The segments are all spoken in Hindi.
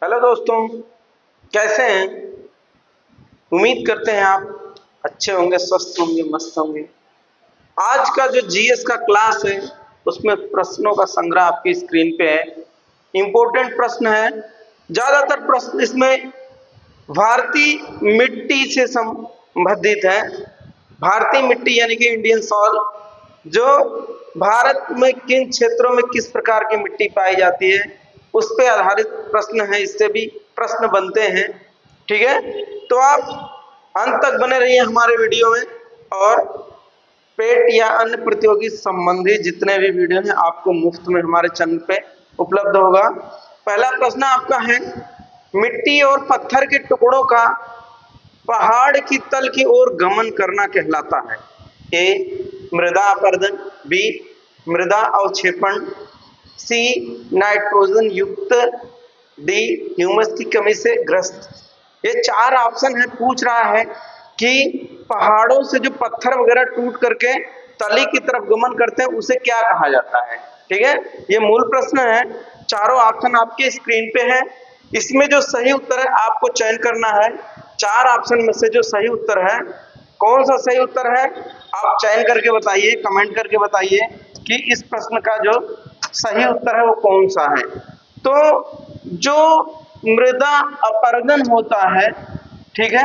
हेलो दोस्तों, कैसे हैं? उम्मीद करते हैं आप अच्छे होंगे, स्वस्थ होंगे, मस्त होंगे। आज का जो जीएस का क्लास है उसमें प्रश्नों का संग्रह आपकी स्क्रीन पे है। इंपॉर्टेंट प्रश्न है। ज्यादातर प्रश्न इसमें भारतीय मिट्टी से संबंधित है। भारतीय मिट्टी यानी कि इंडियन सॉइल, जो भारत में किन क्षेत्रों में किस प्रकार की मिट्टी पाई जाती है उस पे आधारित प्रश्न है। इससे भी प्रश्न बनते हैं, ठीक है। तो आप अंत तक बने रहिए हमारे वीडियो में, और पेट या अन्य प्रतियोगी संबंधी जितने भी वीडियो हैं आपको मुफ्त में हमारे चैनल पे उपलब्ध होगा। पहला प्रश्न आपका है, मिट्टी और पत्थर के टुकड़ों का पहाड़ की तल की ओर गमन करना कहलाता है। ए मृदा अपरदन, बी मृदा अवक्षेपण, सी नाइट्रोजन युक्त, डी ह्यूमस की कमी से ग्रस्त। ये चार ऑप्शन है। पूछ रहा है कि पहाड़ों से जो पत्थर वगैरह टूट करके तली की तरफ गमन करते हैं उसे क्या कहा जाता है, ठीक है। ये मूल प्रश्न है। चारों ऑप्शन आपके स्क्रीन पे है। इसमें जो सही उत्तर है आपको चयन करना है। चार ऑप्शन में से जो सही उत्तर है, कौन सा सही उत्तर है आप चयन करके बताइए, कमेंट करके बताइए कि इस प्रश्न का जो सही उत्तर है वो कौन सा है। तो जो मृदा अपरदन होता है, ठीक है,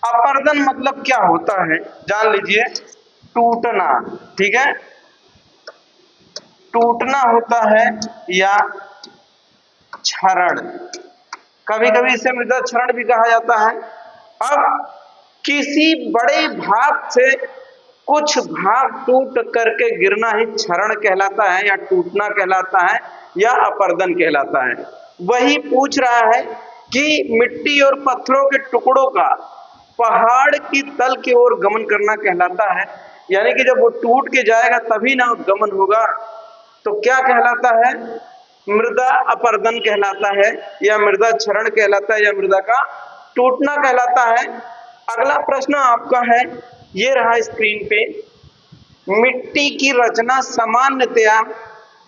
अपरदन मतलब क्या होता है जान लीजिए। टूटना, ठीक है, टूटना होता है या क्षरण। कभी कभी इसे मृदा क्षरण भी कहा जाता है। अब किसी बड़े भाग से कुछ भाग टूट करके गिरना ही क्षरण कहलाता है, या टूटना कहलाता है, या अपरदन कहलाता है। वही पूछ रहा है कि मिट्टी और पत्थरों के टुकड़ों का पहाड़ की तल की ओर गमन करना कहलाता है। यानी कि जब वो टूट के जाएगा तभी ना गमन होगा। तो क्या कहलाता है? मृदा अपरदन कहलाता है, या मृदा क्षरण कहलाता है, या मृदा का टूटना कहलाता है। अगला प्रश्न आपका है, ये रहा स्क्रीन पे। मिट्टी की रचना सामान्यतया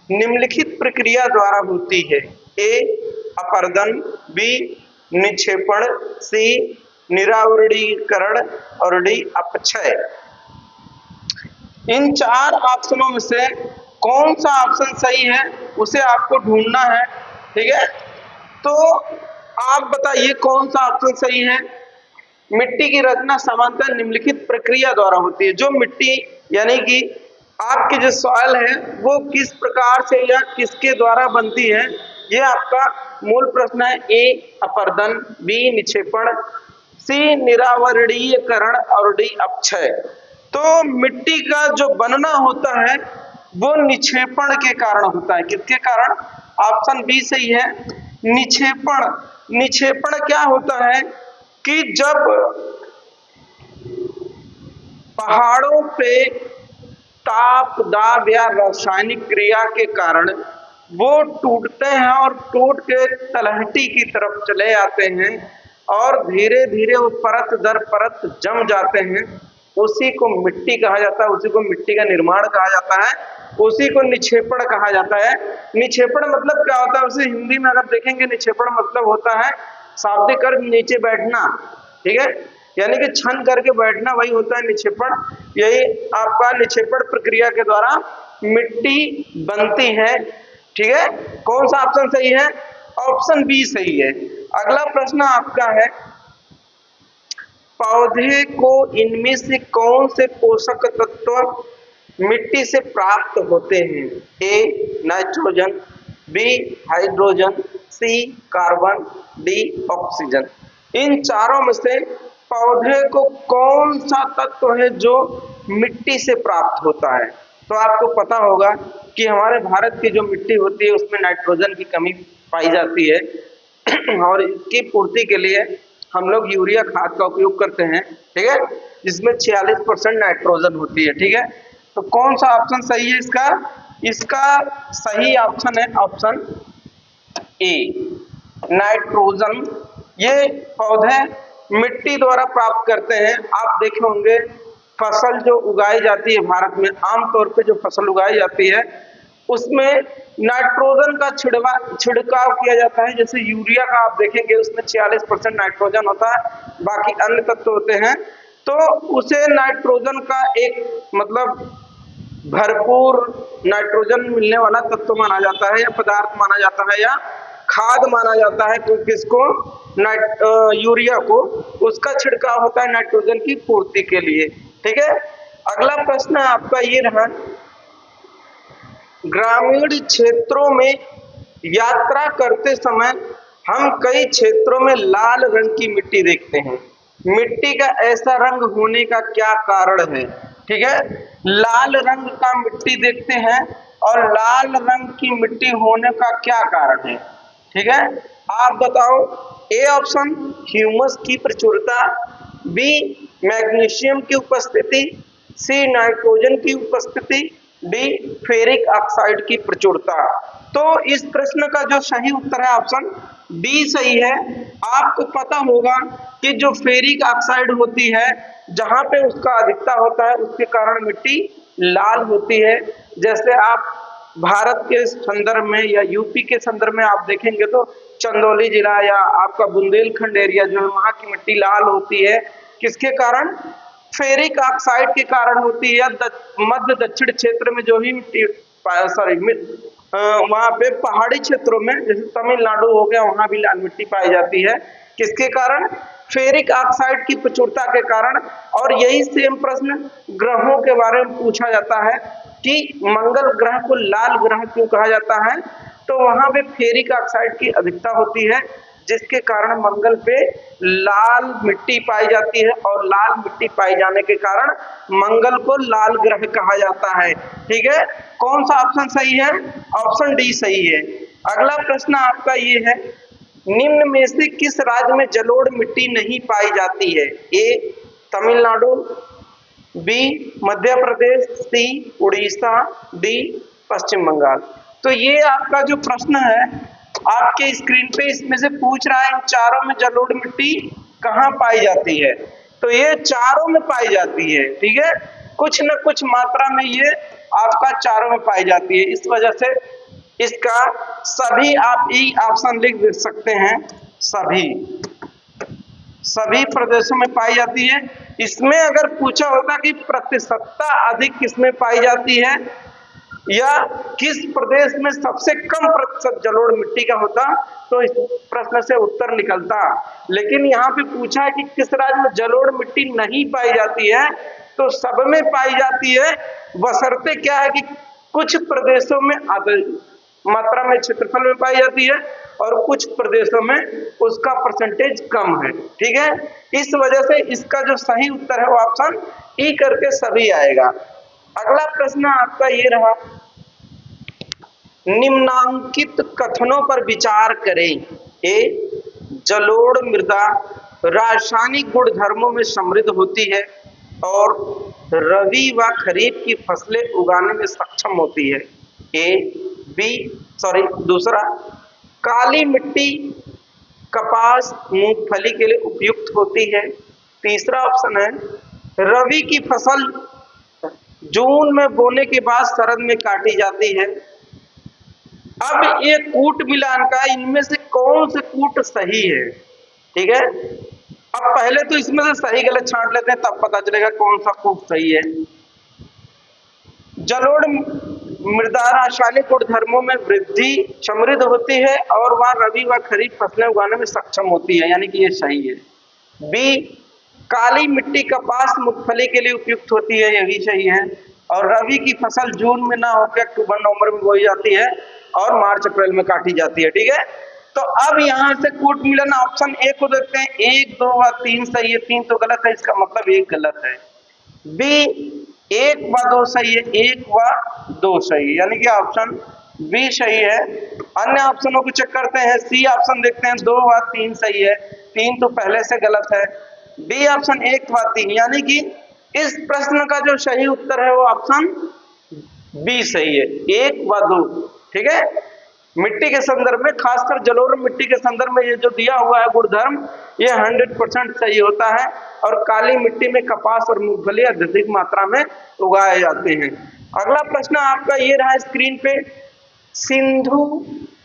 निम्नलिखित प्रक्रिया द्वारा होती है। ए अपरदन, बी निक्षेपण, सी निरावरणीकरण, और डी अपक्षय। इन चार ऑप्शनों में से कौन सा ऑप्शन सही है उसे आपको ढूंढना है, ठीक है। तो आप बताइए कौन सा ऑप्शन सही है। मिट्टी की रचना सामान्यतः निम्नलिखित प्रक्रिया द्वारा होती है। जो मिट्टी यानी कि आपकी जो सॉइल है वो किस प्रकार से या किसके द्वारा बनती है, ये आपका मूल प्रश्न है। ए अपरदन, बी निक्षेपण, सी निरावरणीकरण, और डी अपक्षय। तो मिट्टी का जो बनना होता है वो निक्षेपण के कारण होता है। किसके कारण? ऑप्शन बी सही है, निक्षेपण। निक्षेपण क्या होता है कि जब पहाड़ों पे ताप, दाब या रासायनिक क्रिया के कारण वो टूटते हैं और टूट के तलहटी की तरफ चले आते हैं और धीरे धीरे वो परत दर परत जम जाते हैं, उसी को मिट्टी कहा जाता है, उसी को मिट्टी का निर्माण कहा जाता है, उसी को निक्षेपण कहा जाता है। निक्षेपण मतलब क्या होता है उसे हिंदी में अगर देखेंगे, निक्षेपण मतलब होता है शाब्दिक अर्थ नीचे बैठना, ठीक है, यानी कि छन करके बैठना, वही होता है निक्षेपण। यही आपका निक्षेपण प्रक्रिया के द्वारा मिट्टी बनती है, ठीक है। कौन सा ऑप्शन सही है? ऑप्शन बी सही है। अगला प्रश्न आपका है, पौधे को इनमें से कौन से पोषक तत्व मिट्टी से प्राप्त होते हैं? A nitrogen, B hydrogen, C carbon, D oxygen. इन चारों में से पौधे को कौन सा तत्व है जो मिट्टी से प्राप्त होता है? तो आपको पता होगा कि हमारे भारत की जो मिट्टी होती है उसमें नाइट्रोजन की कमी पाई जाती है और इसकी पूर्ति के लिए हम लोग यूरिया खाद का उपयोग करते हैं, ठीक है, जिसमें 46% नाइट्रोजन होती है, ठीक है। तो कौन सा ऑप्शन सही है इसका? इसका सही ऑप्शन है ऑप्शन ए, नाइट्रोजन। ये पौधे मिट्टी द्वारा प्राप्त करते हैं। आप देखे होंगे फसल जो उगाई जाती है भारत में, आमतौर पे जो फसल उगाई जाती है उसमें नाइट्रोजन का छिड़काव किया जाता है। जैसे यूरिया का आप देखेंगे उसमें 46% नाइट्रोजन होता है, बाकी अन्य तत्व होते हैं, तो उसे नाइट्रोजन का एक मतलब भरपूर नाइट्रोजन मिलने वाला तत्व माना जाता है या पदार्थ माना जाता है या खाद माना जाता है। किसको? यूरिया को। उसका छिड़काव होता है नाइट्रोजन की पूर्ति के लिए। ठीक है, अगला प्रश्न आपका ये रहा, ग्रामीण क्षेत्रों में यात्रा करते समय हम कई क्षेत्रों में लाल रंग की मिट्टी देखते हैं। मिट्टी का ऐसा रंग होने का क्या कारण है? ठीक है, लाल रंग का मिट्टी देखते हैं और लाल रंग की मिट्टी होने का क्या कारण है? ठीक है, आप बताओ। ए ऑप्शन ह्यूमस की प्रचुरता, बी मैग्नीशियम की उपस्थिति, सी नाइट्रोजन की उपस्थिति, डी फेरिक ऑक्साइड की प्रचुरता। तो इस प्रश्न का जो सही उत्तर है ऑप्शन डी सही है। आपको पता होगा कि जो फेरिक ऑक्साइड होती है, जहां पे उसका अधिकता होता है उसके कारण मिट्टी लाल होती है। जैसे आप भारत के संदर्भ में या यूपी के संदर्भ में आप देखेंगे तो चंदौली जिला या आपका बुंदेलखंड एरिया जो है, वहां की मिट्टी लाल होती है। किसके कारण? फेरिक ऑक्साइड के कारण होती है। मध्य दक्षिण क्षेत्र में जो भी मिट्टी वहां पे पहाड़ी क्षेत्रों में जैसे तमिलनाडु हो गया, वहां भी लाल मिट्टी पाई जाती है। किसके कारण? फेरिक ऑक्साइड की प्रचुरता के कारण। और यही सेम प्रश्न ग्रहों के बारे में पूछा जाता है कि मंगल ग्रह को लाल ग्रह क्यों कहा जाता है? तो वहां पे फेरिक ऑक्साइड की अधिकता होती है, जिसके कारण मंगल पे लाल मिट्टी पाई जाती है और लाल मिट्टी पाई जाने के कारण मंगल को लाल ग्रह कहा जाता है। ठीक है, कौन सा ऑप्शन सही है? ऑप्शन डी सही है। अगला प्रश्न आपका ये है, निम्न में से किस राज्य में जलोढ़ मिट्टी नहीं पाई जाती है? ए तमिलनाडु, बी मध्य प्रदेश, सी उड़ीसा, डी पश्चिम बंगाल। तो ये आपका जो प्रश्न है आपके स्क्रीन पे इसमें से पूछ रहा है इन चारों में जलोढ़ मिट्टी कहाँ पाई जाती है? तो ये चारों में पाई जाती है। ठीक है, कुछ न कुछ मात्रा में ये आपका चारों में पाई जाती है। इस वजह से इसका सभी आप ई ऑप्शन लिख सकते हैं। सभी प्रदेशों में पाई जाती है। इसमें अगर पूछा होता कि प्रतिशतता अधिक किसमें पाई जाती है या किस प्रदेश में सबसे कम प्रतिशत जलोढ़ मिट्टी का होता, तो इस प्रश्न से उत्तर निकलता। लेकिन यहाँ पे पूछा है कि किस राज्य में जलोढ़ मिट्टी नहीं पाई जाती है, तो सब में पाई जाती है, बशर्ते क्या है कि कुछ प्रदेशों में मात्रा में क्षेत्रफल में पाई जाती है और कुछ प्रदेशों में उसका परसेंटेज कम है। ठीक है, इस वजह से इसका जो सही उत्तर है वो ऑप्शन ई करके सभी आएगा। अगला प्रश्न आपका ये रहा, निम्नांकित कथनों पर विचार करें। ए जलोढ़ मृदा रासायनिक गुणधर्मों में समृद्ध होती है और रबी व खरीफ की फसलें उगाने में सक्षम होती है। दूसरा, काली मिट्टी कपास मूंगफली के लिए उपयुक्त होती है। तीसरा ऑप्शन है, रबी की फसल जून में बोने के बाद शरद में काटी जाती है। अब ये कूट मिलान का इनमें से कौन से कूट सही है? ठीक है, अब पहले तो इसमें से सही गलत छांट लेते हैं, तब पता चलेगा कौन सा कूट सही है। जलोढ़ मृदा रासायनिक गुणधर्मों में वृद्धि समृद्ध होती है और वह रबी व खरीफ फसलें उगाने में सक्षम होती है, यानी कि ये सही है। बी काली मिट्टी कपास मूंगफली के लिए उपयुक्त होती है, यही सही है। और रबी की फसल जून में ना होकर अक्टूबर नवंबर में बोई जाती है और मार्च अप्रैल में काटी जाती है। ठीक है, तो अब यहाँ से कूट मिलन ऑप्शन ए को देखते हैं। 1, 2 व 3 सही है, 3 तो गलत है, इसका मतलब 1 गलत है। बी 1 व 2 सही है, 1 व 2 सही है, यानी कि ऑप्शन बी सही है। अन्य ऑप्शनों को चेक करते हैं। सी ऑप्शन देखते हैं, 2 व 3 सही है, 3 तो पहले से गलत है। डी ऑप्शन 1 व 3, यानी कि इस प्रश्न का जो सही उत्तर है वो ऑप्शन बी सही है, 1 व 2। ठीक है, मिट्टी के संदर्भ में, खासकर जलोढ़ मिट्टी के संदर्भ में ये जो दिया हुआ है गुणधर्म, ये 100% सही होता है। और काली मिट्टी में कपास और मूंगफली अधिक मात्रा में उगाए जाते हैं। अगला प्रश्न आपका ये रहा स्क्रीन पे, सिंधु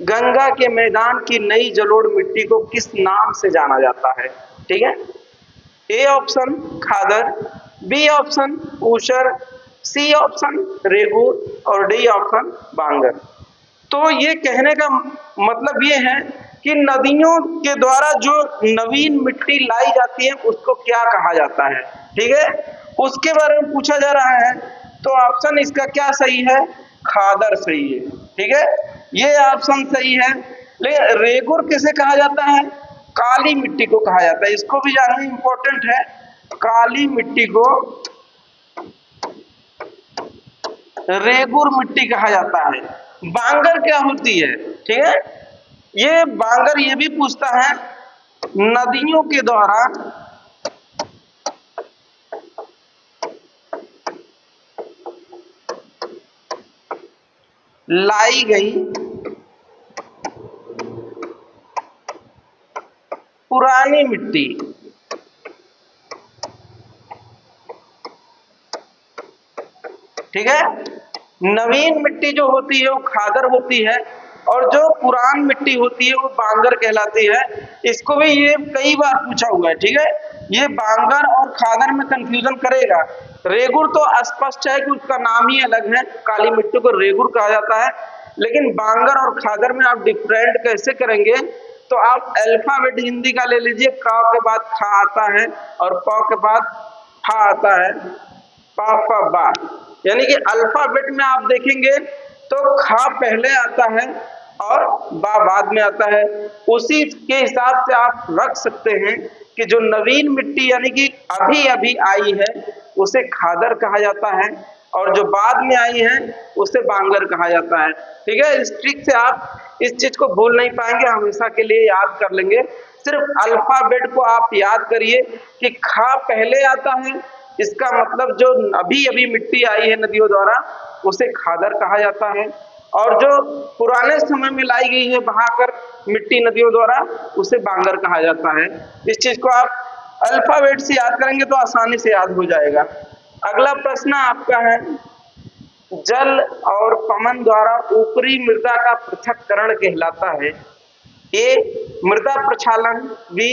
गंगा के मैदान की नई जलोढ़ मिट्टी को किस नाम से जाना जाता है? ठीक है, ए ऑप्शन खादर, बी ऑप्शन ऊसर, सी ऑप्शन रेगूर और डी ऑप्शन बांगर। तो ये कहने का मतलब ये है कि नदियों के द्वारा जो नवीन मिट्टी लाई जाती है उसको क्या कहा जाता है, ठीक है, उसके बारे में पूछा जा रहा है। तो ऑप्शन इसका क्या सही है? खादर सही है, ठीक है, ये ऑप्शन सही है। लेकिन रेगुर किसे कहा जाता है? काली मिट्टी को कहा जाता है, इसको भी जानना इंपॉर्टेंट है। काली मिट्टी को रेगुर मिट्टी कहा जाता है। बांगर क्या होती है? ठीक है, ये बांगर ये भी पूछता है नदियों के द्वारा लाई गई पुरानी मिट्टी, ठीक है, नवीन मिट्टी जो होती है वो खादर होती है और जो पुरान मिट्टी होती है वो बांगर कहलाती है। इसको भी ये कई बार पूछा हुआ है, ठीक है, ये बांगर और खादर में कंफ्यूजन करेगा। रेगुर तो स्पष्ट है कि उसका नाम ही अलग है, काली मिट्टी को रेगुर कहा जाता है, लेकिन बांगर और खादर में आप डिफरेंट कैसे करेंगे? तो आप अल्फाबेट हिंदी का ले लीजिए, क के बाद खा आता है और प के बाद फा आता है, पा फ बा, यानी कि अल्फाबेट में आप देखेंगे तो खा पहले आता है और बा बाद में आता है। उसी के हिसाब से आप रख सकते हैं कि जो नवीन मिट्टी यानी कि अभी अभी आई है उसे खादर कहा जाता है और जो बाद में आई है उसे बांगर कहा जाता है, ठीक है। इस ट्रिक से आप इस चीज को भूल नहीं पाएंगे, हमेशा के लिए याद कर लेंगे। सिर्फ अल्फाबेट को आप याद करिए कि खा पहले आता है, इसका मतलब जो अभी अभी मिट्टी आई है नदियों द्वारा उसे खादर कहा जाता है और जो पुराने समय में लाई गई है बहाकर मिट्टी नदियों द्वारा उसे बांगर कहा जाता है। इस चीज को आप अल्फाबेट से याद करेंगे तो आसानी से याद हो जाएगा। अगला प्रश्न आपका है, जल और पवन द्वारा ऊपरी मृदा का पृथक्करण कहलाता है? ए मृदा प्रक्षालन, बी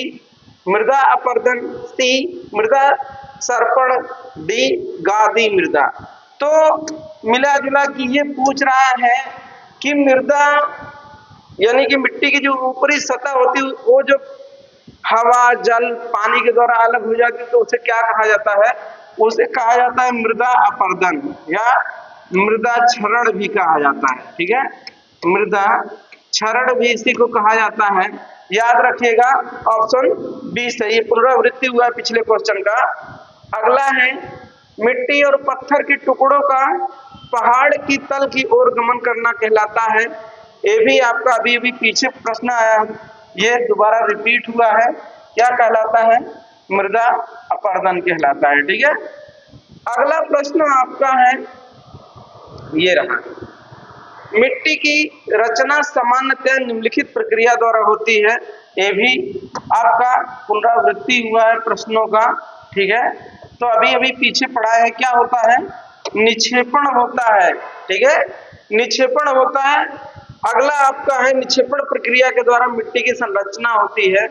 मृदा अपरदन, सी मृदा सर्पण, डी गादी मृदा। तो मिला जुला कि ये पूछ रहा है कि मृदा यानी कि मिट्टी की जो ऊपरी सतह होती है वो जो हवा जल पानी के द्वारा अलग हो जाती है तो उसे क्या कहा जाता है? उसे कहा जाता है मृदा अपरदन या मृदा क्षरण भी कहा जाता है, ठीक है, मृदा क्षरण भी इसी को कहा जाता है। याद रखिएगा ऑप्शन बी सही, पुनरावृत्ति हुआ है पिछले क्वेश्चन का। अगला है, मिट्टी और पत्थर के टुकड़ों का पहाड़ की तल की ओर गमन करना कहलाता है? ये भी आपका अभी अभी पीछे प्रश्न आया है, ये दोबारा रिपीट हुआ है, क्या कहलाता है? मृदा अपरदन कहलाता है, ठीक है। अगला प्रश्न आपका है, ये रहा, मिट्टी की रचना सामान्यतः निम्नलिखित प्रक्रिया द्वारा होती है? ये भी आपका पुनरावृत्ति हुआ है प्रश्नों का, ठीक है। तो अभी अभी पीछे पढ़ा है, क्या होता है? निक्षेपण होता है, ठीक है, निक्षेपण होता है। अगला आपका है, निक्षेपण प्रक्रिया के द्वारा मिट्टी की संरचना होती है।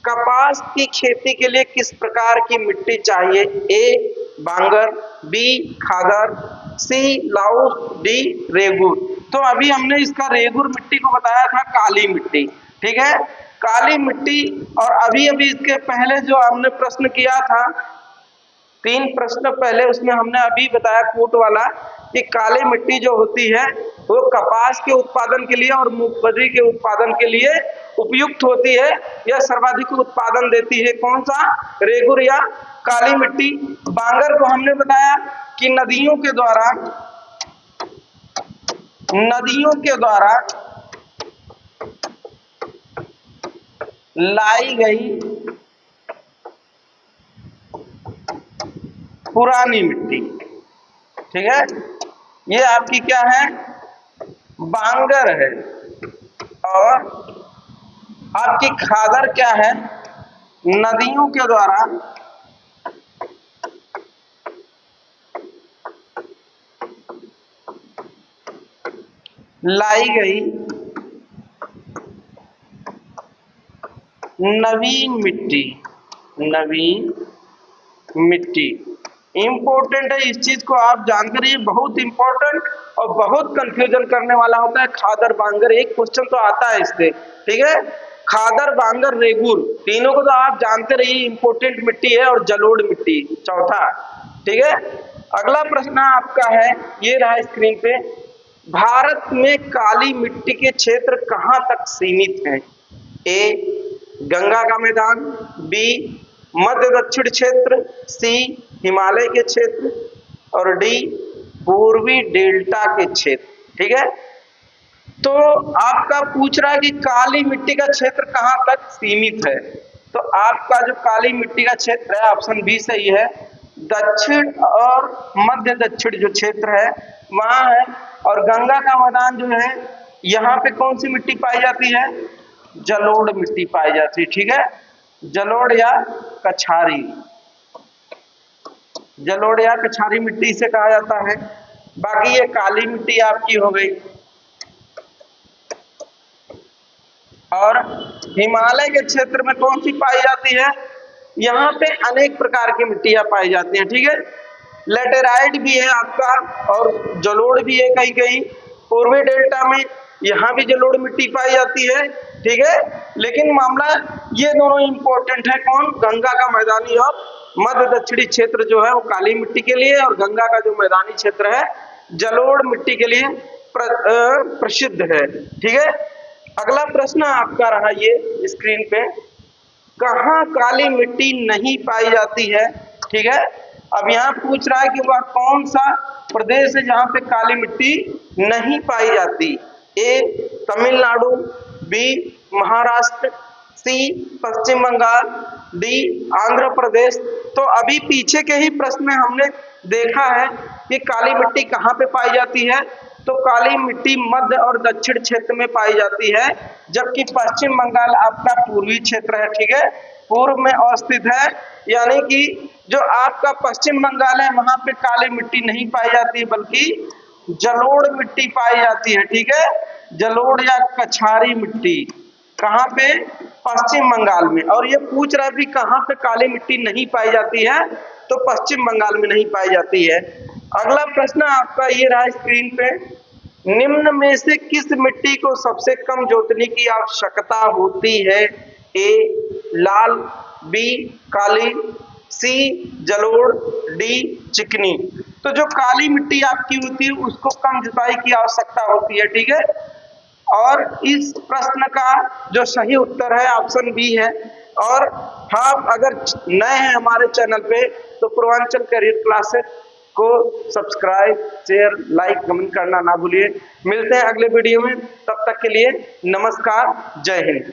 कपास की खेती के लिए किस प्रकार की मिट्टी चाहिए? ए बांगर, बी खादर, सी लाउस, डी रेगुर। तो अभी हमने इसका रेगुर मिट्टी को बताया था काली मिट्टी, ठीक है, काली मिट्टी। और अभी अभी इसके पहले जो हमने प्रश्न किया था 3 प्रश्न पहले, उसमें हमने अभी बताया कूट वाला कि काली मिट्टी जो होती है वो कपास के उत्पादन के लिए और मूंगफली के उत्पादन के लिए उपयुक्त होती है, यह सर्वाधिक उत्पादन देती है। कौन सा? रेगुर या काली मिट्टी। बांगर को हमने बताया कि नदियों के द्वारा लाई गई पुरानी मिट्टी, ठीक है, ये आपकी क्या है? बांगर है। और आपकी खादर क्या है? नदियों के द्वारा लाई गई नवीन मिट्टी, नवीन मिट्टी इंपॉर्टेंट है। इस चीज को आप जानते रहिए, बहुत इंपॉर्टेंट और बहुत कंफ्यूजन करने वाला होता है। खादर बांगर एक क्वेश्चन तो आता है इससे, ठीक है। खादर बांगर रेगुर तीनों को तो आप जानते रहिए, इंपॉर्टेंट मिट्टी है। और जलोढ़ मिट्टी चौथा, ठीक है। अगला प्रश्न आपका है, ये रहा स्क्रीन पे, भारत में काली मिट्टी के क्षेत्र कहां तक सीमित हैं? ए गंगा का मैदान, बी मध्य दक्षिण क्षेत्र, सी हिमालय के क्षेत्र और डी पूर्वी डेल्टा के क्षेत्र, ठीक है। तो आपका पूछ रहा है कि काली मिट्टी का क्षेत्र कहां तक सीमित है। तो आपका जो काली मिट्टी का क्षेत्र है ऑप्शन बी सही है, दक्षिण और मध्य दक्षिण जो क्षेत्र है वहां है। और गंगा का मैदान जो है, यहाँ पे कौन सी मिट्टी पाई जाती है? जलोढ़ मिट्टी पाई जाती है, ठीक है। जलोढ़ या कछारी, जलोढ़ या कछारी मिट्टी से कहा जाता है। बाकी ये काली मिट्टी आपकी हो गई। और हिमालय के क्षेत्र में कौन सी पाई जाती है? यहाँ पे अनेक प्रकार की मिट्टियां पाई जाती हैं, ठीक है। लेटेराइट भी है आपका और जलोढ़ भी है कहीं कहीं। पूर्वी डेल्टा में यहाँ भी जलोढ़ मिट्टी पाई जाती है, ठीक है। लेकिन मामला ये दोनों इंपॉर्टेंट है, कौन? गंगा का मैदानी और मध्य दक्षिणी क्षेत्र जो है वो काली मिट्टी के लिए, और गंगा का जो मैदानी क्षेत्र है जलोढ़ मिट्टी के लिए प्रसिद्ध है, ठीक है। अगला प्रश्न आपका रहा ये स्क्रीन पे, कहाँ काली मिट्टी नहीं पाई जाती है, ठीक है। अब यहाँ पूछ रहा है कि वह कौन सा प्रदेश है जहाँ पे काली मिट्टी नहीं पाई जाती। ए तमिलनाडु, बी महाराष्ट्र, सी पश्चिम बंगाल, डी आंध्र प्रदेश। तो अभी पीछे के ही प्रश्न में हमने देखा है कि काली मिट्टी कहाँ पे पाई जाती है। तो काली मिट्टी मध्य और दक्षिण क्षेत्र में पाई जाती है, जबकि पश्चिम बंगाल आपका पूर्वी क्षेत्र है, ठीक है, पूर्व में अवस्थित है। यानी कि जो आपका पश्चिम बंगाल है वहां पे काली मिट्टी नहीं पाई जाती बल्कि जलोढ़ मिट्टी पाई जाती है, ठीक है। जलोढ़ या कछारी मिट्टी कहाँ पे? पश्चिम बंगाल में। और ये पूछ रहा है कि कहाँ पे काली मिट्टी नहीं पाई जाती है, तो पश्चिम बंगाल में नहीं पाई जाती है। अगला प्रश्न आपका ये रहा स्क्रीन पे, निम्न में से किस मिट्टी को सबसे कम जोतने की आवश्यकता होती है? ए लाल, बी काली, सी जलोढ़, डी चिकनी। तो जो काली मिट्टी आपकी होती है उसको कम जुताई की आवश्यकता होती है, ठीक है। और इस प्रश्न का जो सही उत्तर है ऑप्शन बी है। और हाँ, अगर नए हैं हमारे चैनल पे तो पूर्वांचल करियर क्लासेस को सब्सक्राइब, शेयर, लाइक, कमेंट करना ना भूलिए। मिलते हैं अगले वीडियो में, तब तक के लिए नमस्कार, जय हिंद।